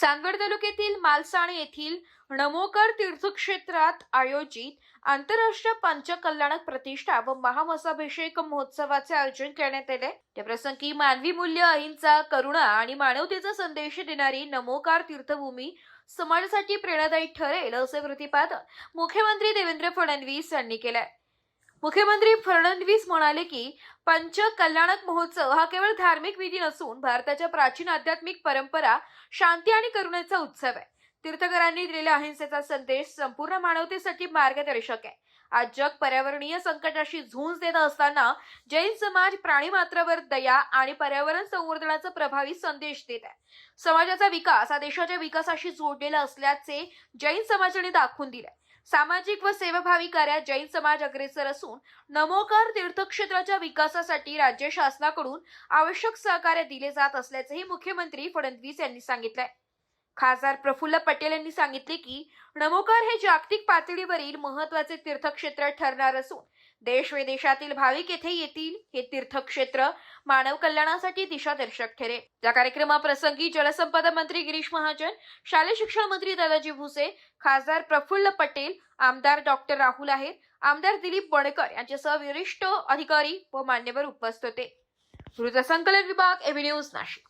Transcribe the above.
चांदवड तालुक्यातील मालसाण येथील नमोकर तीर्थक्षेत्रात आयोजित आंतरराष्ट्रीय पंचकल्याणक प्रतिष्ठा व महामसाभिषेक महोत्सवाचे आयोजन करण्यात आले। त्या प्रसंगी मानवी मूल्य, अहिंसा, करुणा आणि मानवतेचा संदेश देणारी नमोकार तीर्थभूमी समाजासाठी प्रेरणादायी ठरेल असे प्रतिपादन मुख्यमंत्री देवेंद्र फडणवीस यांनी केले। मुख्यमंत्री फडणवीस म्हणाले की पंचकल्याणक महोत्सव हा केवळ धार्मिक विधी नसून भारताच्या प्राचीन आध्यात्मिक परंपरा, शांती आणि करुणेचा उत्सव आहे। तीर्थकरांनी दिलेला अहिंसेचा संदेश संपूर्ण मानवतेसाठी मार्गदर्शक आहे। आज जग पर्यावरणीय संकटाशी झुंज देत असताना जैन समाज प्राणीमात्रावर दया आणि पर्यावरण संवर्धनाचा प्रभावी संदेश देत आहे। समाजाचा विकास हा देशाच्या विकासाशी जोडलेला असल्याचे जैन समाजाने दाखवून दिले। सामाजिक व सेवाभावी कार्यात जैन समाज अग्रेसर असून नमोकार तीर्थक्षेत्राच्या विकासासाठी राज्य शासनाकडून आवश्यक सहकार्य दिले जात असल्याचेही मुख्यमंत्री फडणवीस यांनी सांगितले। खासदार प्रफुल्ल पटेल यांनी सांगितले की नमोकार हे जागतिक पातळीवरील महत्त्वाचे तीर्थक्षेत्र ठरणार असून देश विदेशातील भाविक येथे येतील। हे तीर्थक्षेत्र मानव कल्याणासाठी दिशादर्शक ठरेल। या कार्यक्रमाप्रसंगी जलसंपदा मंत्री गिरीश महाजन, शालेय शिक्षण मंत्री दादाजी भुसे, खासदार प्रफुल्ल पटेल, आमदार डॉक्टर राहुल आहेर, आमदार दिलीप वणकर यांच्यासह वरिष्ठ अधिकारी व मान्यवर उपस्थित होते। वृत्तसंकलन विभाग, एबी न्यूज, नाशिक।